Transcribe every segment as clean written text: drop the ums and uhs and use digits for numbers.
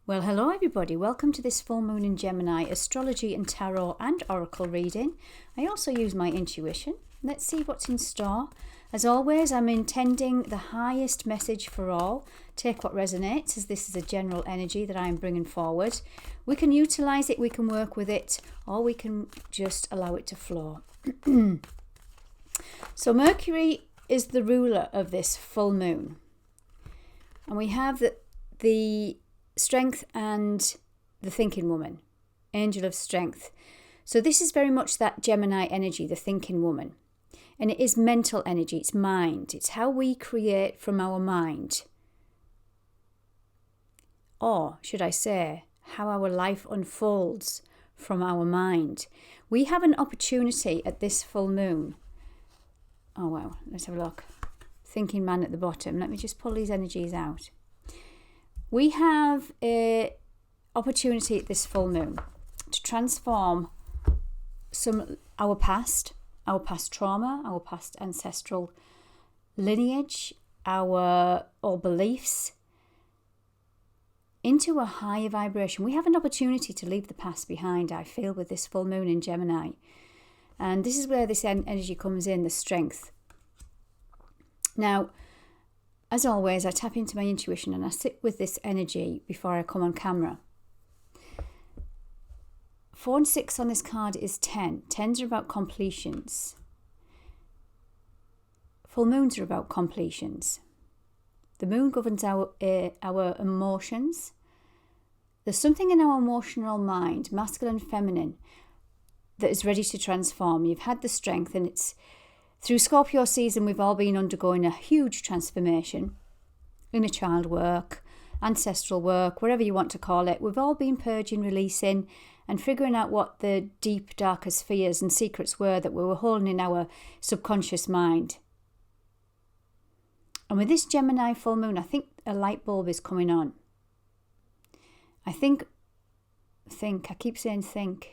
Well, hello everybody. Welcome to this full moon in Gemini astrology and tarot and oracle reading. I also use my intuition. Let's see what's in store. As always, I'm intending the highest message for all. Take what resonates, as this is a general energy that I'm bringing forward. We can utilize it, we can work with it, or we can just allow it to flow. So Mercury is the ruler of this full moon. And we have the strength and the thinking woman, angel of strength. So this is very much that Gemini energy, the thinking woman. And it is mental energy, it's mind. It's how we create from our mind. Or, should I say, how our life unfolds from our mind. We have an opportunity at this full moon. Oh, wow, let's have a look. Thinking man at the bottom. Let me just pull these energies out. We have an opportunity at this full moon to transform our past trauma, our past ancestral lineage, our old beliefs into a higher vibration. We have an opportunity to leave the past behind, I feel, with this full moon in Gemini. And this is where this energy comes in, the strength. Now, as always, I tap into my intuition and I sit with this energy before I come on camera. 4 and 6 on this card is 10. 10s are about completions. Full moons are about completions. The moon governs our emotions. There's something in our emotional mind, masculine, feminine, that is ready to transform. You've had the strength, and it's through Scorpio season, we've all been undergoing a huge transformation. Inner child work, ancestral work, whatever you want to call it. We've all been purging, releasing, and figuring out what the deep, darkest fears and secrets were that we were holding in our subconscious mind. And with this Gemini full moon, I think a light bulb is coming on. I keep saying think.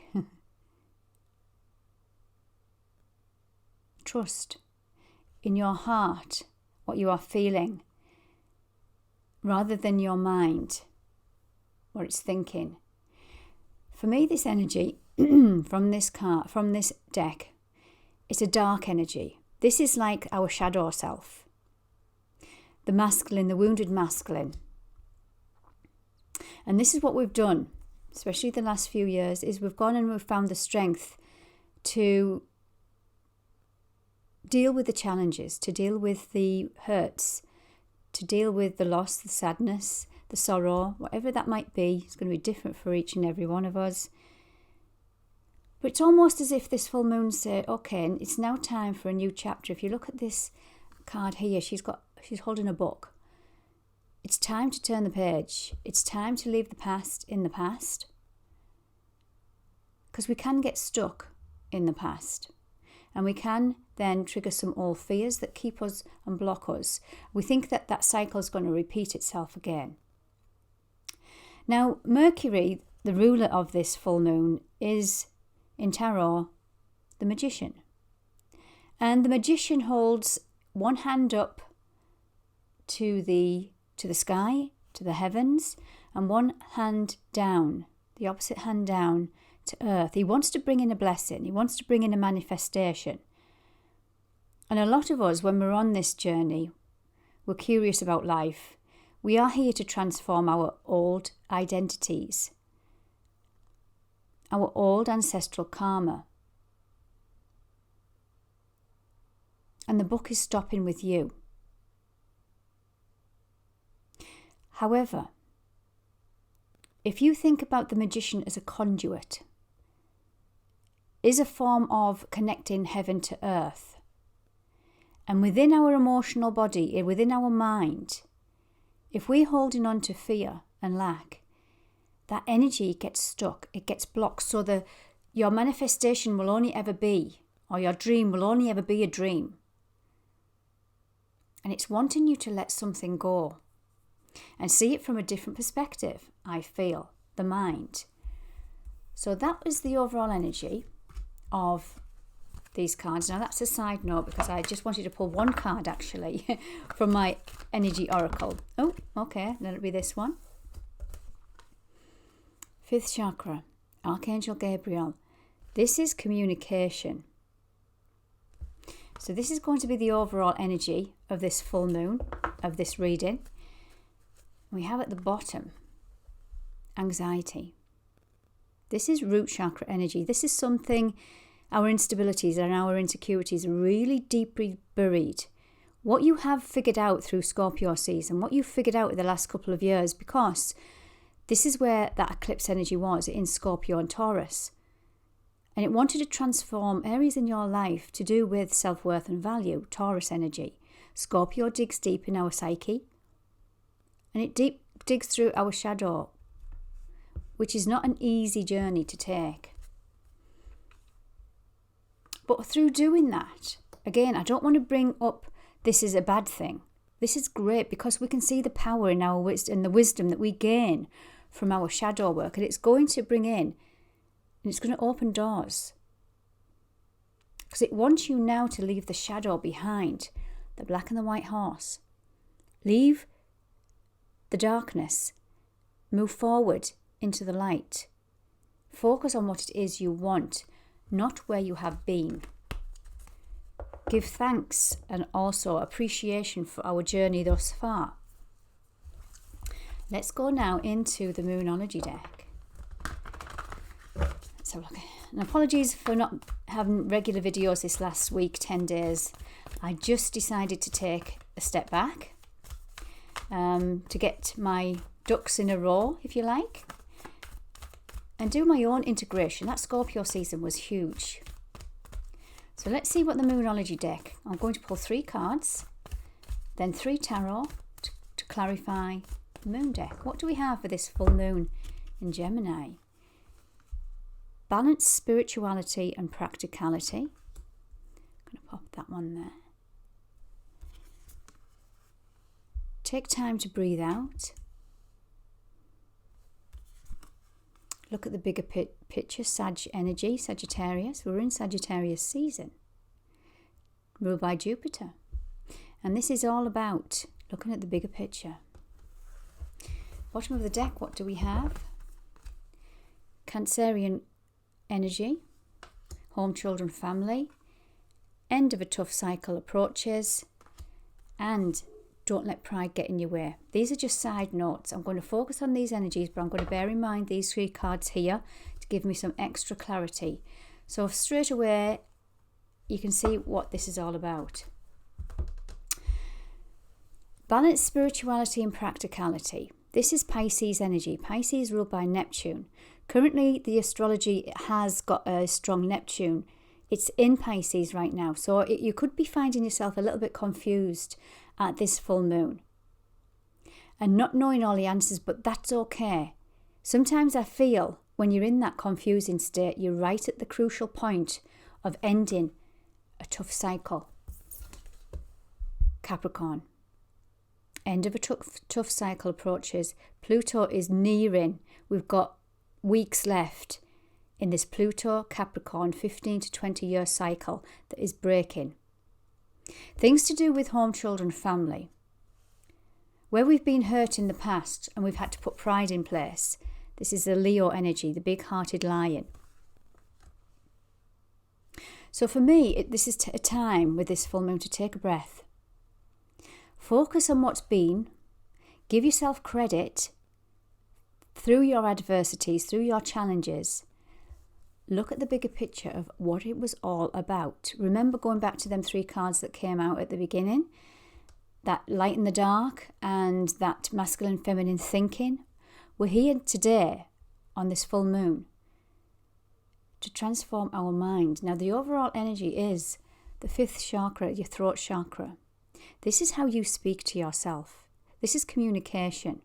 Trust in your heart, what you are feeling, rather than your mind, what it's thinking. For me, this energy from this deck, it's a dark energy. This is like our shadow self, the masculine, the wounded masculine. And this is what we've done, especially the last few years, is we've gone and we've found the strength to deal with the challenges, to deal with the hurts, to deal with the loss, the sadness, the sorrow, whatever that might be. It's going to be different for each and every one of us. But it's almost as if this full moon said, okay, it's now time for a new chapter. If you look at this card here, she's holding a book. It's time to turn the page. It's time to leave the past in the past. Because we can get stuck in the past. And we can then trigger some old fears that keep us and block us. We think that cycle is going to repeat itself again. Now, Mercury, the ruler of this full moon, is in tarot the magician. And the magician holds one hand up to the sky, to the heavens, and one hand down, the opposite hand down, to earth. He wants to bring in a blessing. He wants to bring in a manifestation. And a lot of us, when we're on this journey, we're curious about life. We are here to transform our old identities, our old ancestral karma. And the book is stopping with you. However, if you think about the magician as a conduit, is a form of connecting heaven to earth. And within our emotional body, within our mind, if we're holding on to fear and lack, that energy gets stuck, it gets blocked, so your manifestation will only ever be, or your dream will only ever be a dream. And it's wanting you to let something go and see it from a different perspective, I feel, the mind. So that was the overall energy of these cards. Now that's a side note because I just wanted to pull one card actually from my energy oracle. Oh, okay, let it be this one. Fifth chakra, Archangel Gabriel. This is communication. So this is going to be the overall energy of this full moon, of this reading. We have at the bottom, anxiety. This is root chakra energy. This is something, our instabilities and our insecurities are really deeply buried. What you have figured out through Scorpio season, what you've figured out in the last couple of years, because this is where that eclipse energy was in Scorpio and Taurus. And it wanted to transform areas in your life to do with self-worth and value, Taurus energy. Scorpio digs deep in our psyche, and it digs through our shadow, which is not an easy journey to take. But through doing that, again, I don't want to bring up this is a bad thing. This is great because we can see the power in our wisdom, the wisdom that we gain from our shadow work, and it's going to bring in, and it's going to open doors. Because it wants you now to leave the shadow behind, the black and the white horse. Leave the darkness. Move forward into the light. Focus on what it is you want, not where you have been. Give thanks and also appreciation for our journey thus far. Let's go now into the Moonology deck. Let's have a look. And apologies for not having regular videos this last week, 10 days. I just decided to take a step back to get my ducks in a row, if you like, and do my own integration. That Scorpio season was huge. So let's see what the Moonology deck. I'm going to pull 3 cards, then 3 tarot to clarify the moon deck. What do we have for this full moon in Gemini? Balance, spirituality and practicality. I'm going to pop that one there. Take time to breathe out. Look at the bigger picture, Sag energy, Sagittarius. We're in Sagittarius season, ruled by Jupiter. And this is all about looking at the bigger picture. Bottom of the deck, what do we have? Cancerian energy, home, children, family, end of a tough cycle approaches, and don't let pride get in your way. These are just side notes. I'm going to focus on these energies, but I'm going to bear in mind these 3 cards here to give me some extra clarity. So straight away, you can see what this is all about. Balance, spirituality and practicality. This is Pisces energy. Pisces ruled by Neptune. Currently, the astrology has got a strong Neptune. It's in Pisces right now. So you could be finding yourself a little bit confused at this full moon and not knowing all the answers, but that's okay. Sometimes I feel when you're in that confusing state, you're right at the crucial point of ending a tough cycle. Capricorn. End of a tough cycle approaches. Pluto is nearing. We've got weeks left in this Pluto Capricorn 15 to 20 year cycle that is breaking. Things to do with home, children, family. Where we've been hurt in the past and we've had to put pride in place. This is the Leo energy, the big-hearted lion. So for me, this is a time with this full moon to take a breath. Focus on what's been. Give yourself credit through your adversities, through your challenges. Look at the bigger picture of what it was all about. Remember going back to them 3 cards that came out at the beginning, that light and the dark and that masculine, feminine thinking. We're here today on this full moon to transform our mind. Now, the overall energy is the 5th chakra, your throat chakra. This is how you speak to yourself. This is communication.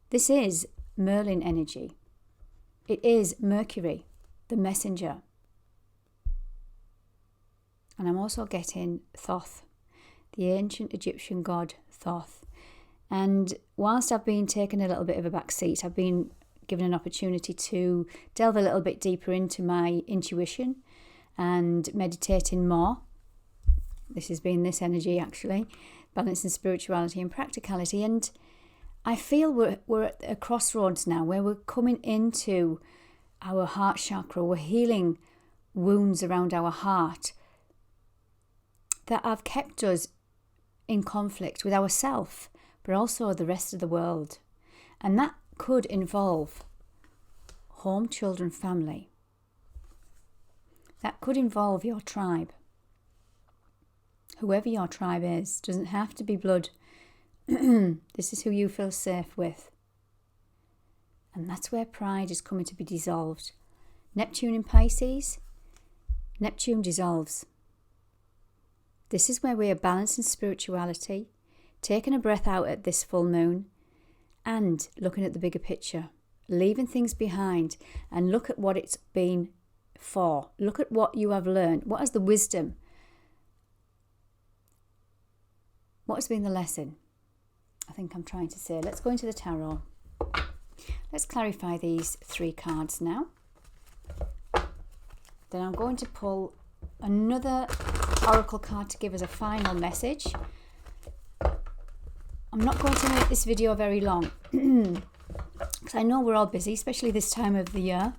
This is Merlin energy. It is Mercury, the messenger. And I'm also getting Thoth, the ancient Egyptian god Thoth. And whilst I've been taking a little bit of a back seat, I've been given an opportunity to delve a little bit deeper into my intuition and meditating more. This has been this energy actually, balancing spirituality and practicality. And I feel we're at a crossroads now where we're coming into our heart chakra. We're healing wounds around our heart that have kept us in conflict with ourselves, but also the rest of the world. And that could involve home, children, family. That could involve your tribe. Whoever your tribe is, doesn't have to be blood. This is who you feel safe with. And that's where pride is coming to be dissolved. Neptune in Pisces, Neptune dissolves. This is where we are balancing spirituality, taking a breath out at this full moon, and looking at the bigger picture, leaving things behind, and look at what it's been for. Look at what you have learned. What is the wisdom? What has been the lesson? I think I'm trying to say. Let's go into the tarot. Let's clarify these 3 cards now. Then I'm going to pull another oracle card to give us a final message. I'm not going to make this video very long because I know we're all busy, especially this time of the year.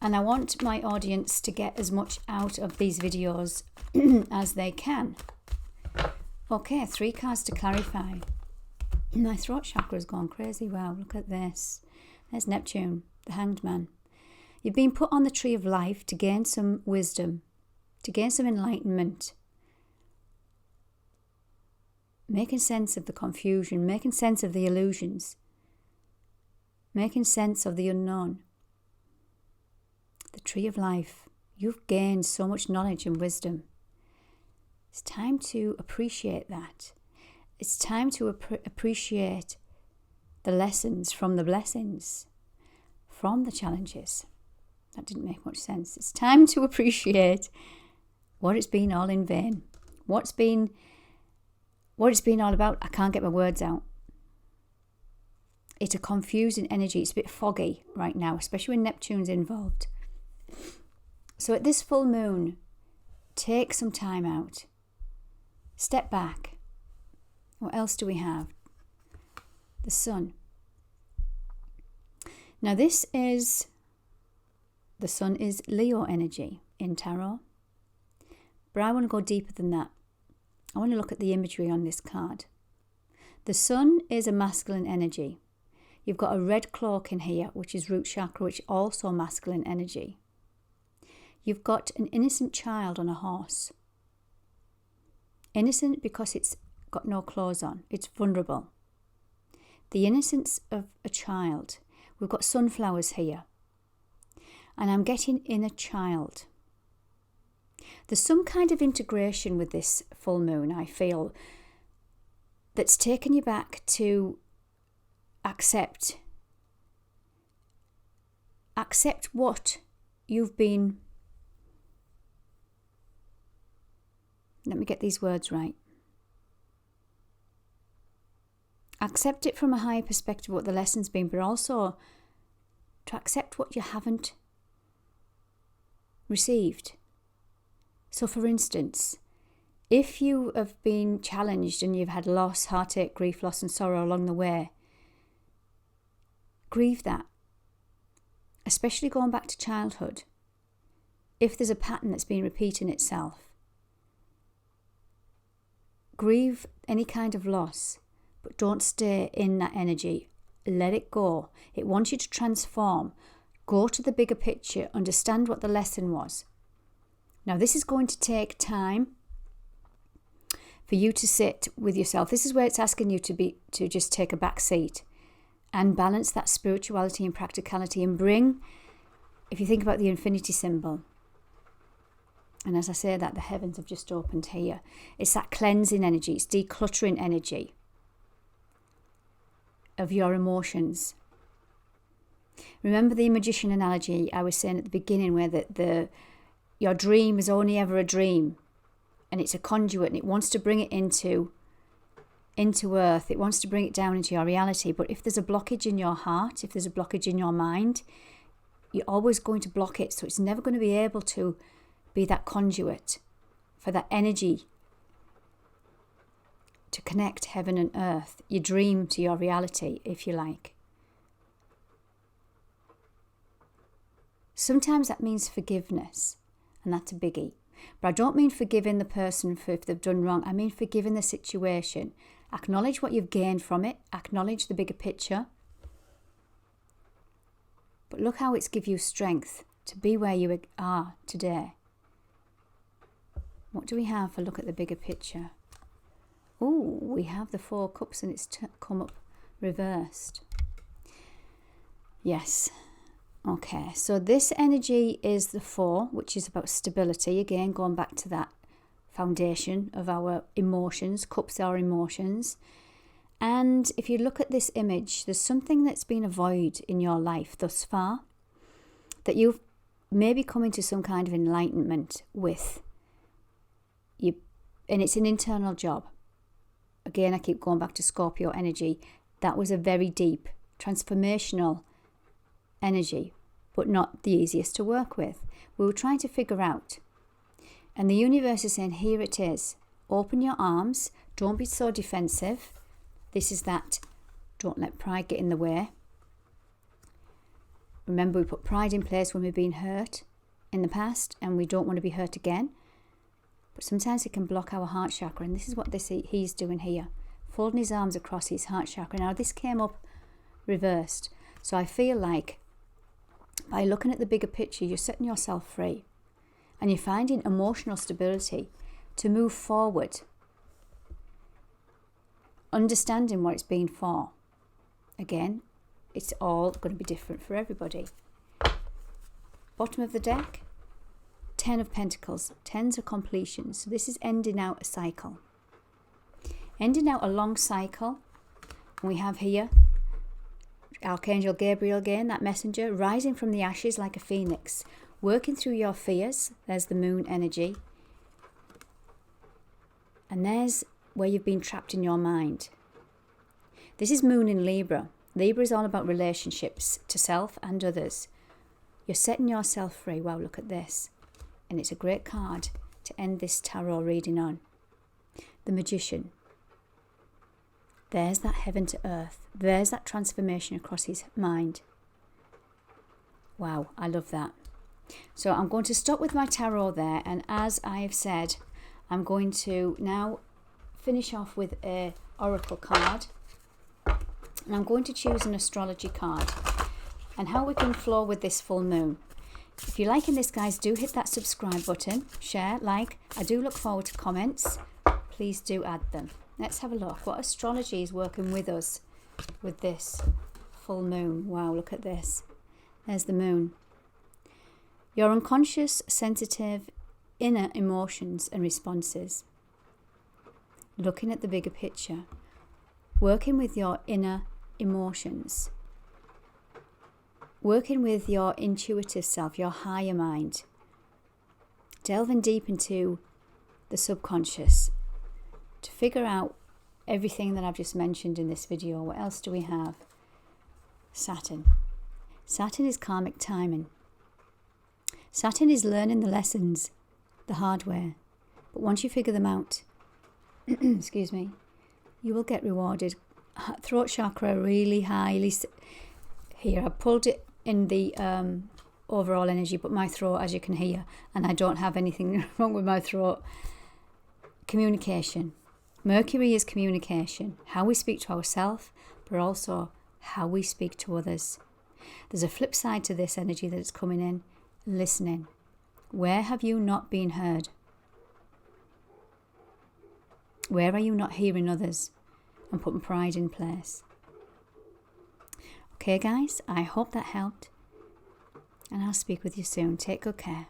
And I want my audience to get as much out of these videos as they can. Okay, 3 cards to clarify. My throat chakra has gone crazy. Wow, look at this. There's Neptune, the Hanged Man. You've been put on the tree of life to gain some wisdom, to gain some enlightenment. Making sense of the confusion, making sense of the illusions, making sense of the unknown. The tree of life. You've gained so much knowledge and wisdom. It's time to appreciate that. It's time to appreciate the lessons from the blessings, from the challenges. That didn't make much sense. It's time to appreciate what it's been all in vain. What it's been all about. I can't get my words out. It's a confusing energy. It's a bit foggy right now, especially when Neptune's involved. So at this full moon, take some time out. Step back. What else do we have? The sun. Now the sun is Leo energy in tarot. But I want to go deeper than that. I want to look at the imagery on this card. The sun is a masculine energy. You've got a red cloak in here, which is root chakra, which is also masculine energy. You've got an innocent child on a horse. Innocent because it's got no clothes on. It's vulnerable. The innocence of a child. We've got sunflowers here. And I'm getting inner child. There's some kind of integration with this full moon, I feel, that's taken you back to accept what you've been. Let me get these words right. Accept it from a higher perspective, what the lesson's been, but also to accept what you haven't received. So for instance, if you have been challenged and you've had loss, heartache, grief, loss and sorrow along the way, grieve that. Especially going back to childhood. If there's a pattern that's been repeating itself. Grieve any kind of loss, but don't stay in that energy. Let it go. It wants you to transform. Go to the bigger picture. Understand what the lesson was. Now, this is going to take time for you to sit with yourself. This is where it's asking you to just take a back seat and balance that spirituality and practicality and bring, if you think about the infinity symbol, and as I say that, the heavens have just opened here. It's that cleansing energy. It's decluttering energy of your emotions. Remember the magician analogy I was saying at the beginning, where your dream is only ever a dream, and it's a conduit, and it wants to bring it into earth. It wants to bring it down into your reality. But if there's a blockage in your heart, if there's a blockage in your mind, you're always going to block it. So it's never going to be able to be that conduit for that energy to connect heaven and earth, your dream to your reality, if you like. Sometimes that means forgiveness, and that's a biggie. But I don't mean forgiving the person for if they've done wrong. I mean forgiving the situation. Acknowledge what you've gained from it. Acknowledge the bigger picture. But look how it's give you strength to be where you are today. What do we have for look at the bigger picture? Oh, we have the 4 cups and it's come up reversed. Yes. Okay, so this energy is the 4, which is about stability. Again, going back to that foundation of our emotions. Cups are emotions. And if you look at this image, there's something that's been a void in your life thus far that you've maybe come into some kind of enlightenment with. And it's an internal job. Again, I keep going back to Scorpio energy. That was a very deep, transformational energy, but not the easiest to work with. We were trying to figure out. And the universe is saying, here it is. Open your arms. Don't be so defensive. This is that. Don't let pride get in the way. Remember, we put pride in place when we've been hurt in the past, and we don't want to be hurt again. But sometimes it can block our heart chakra, and this is what he's doing here. Folding his arms across his heart chakra. Now, this came up reversed. So I feel like by looking at the bigger picture, you're setting yourself free. And you're finding emotional stability to move forward. Understanding what it's been for. Again, it's all going to be different for everybody. Bottom of the deck. 10 of Pentacles. 10s are completions. So this is ending out a cycle. Ending out a long cycle. And we have here Archangel Gabriel again, that messenger, rising from the ashes like a phoenix. Working through your fears. There's the moon energy. And there's where you've been trapped in your mind. This is moon in Libra. Libra is all about relationships to self and others. You're setting yourself free. Wow, look at this. And it's a great card to end this tarot reading on. The Magician. There's that heaven to earth. There's that transformation across his mind. Wow, I love that. So I'm going to stop with my tarot there. And as I've said, I'm going to now finish off with an oracle card. And I'm going to choose an astrology card. And how we can flow with this full moon. If you're liking this, guys, do hit that subscribe button, share, like. I do look forward to comments. Please do add them. Let's have a look. What astrology is working with us with this full moon? Wow, look at this. There's the moon. Your unconscious, sensitive, inner emotions and responses. Looking at the bigger picture. Working with your inner emotions. Working with your intuitive self, your higher mind. Delving deep into the subconscious to figure out everything that I've just mentioned in this video. What else do we have? Saturn. Saturn is karmic timing. Saturn is learning the lessons the hard way. But once you figure them out, excuse me, you will get rewarded. Throat chakra really highly. Here, I pulled it in the overall energy, but my throat, as you can hear, and I don't have anything wrong with my throat. Communication. Mercury is communication. How we speak to ourselves, but also how we speak to others. There's a flip side to this energy that is coming in. Listening. Where have you not been heard? Where are you not hearing others and putting pride in place? Okay, guys, I hope that helped. And I'll speak with you soon. Take good care.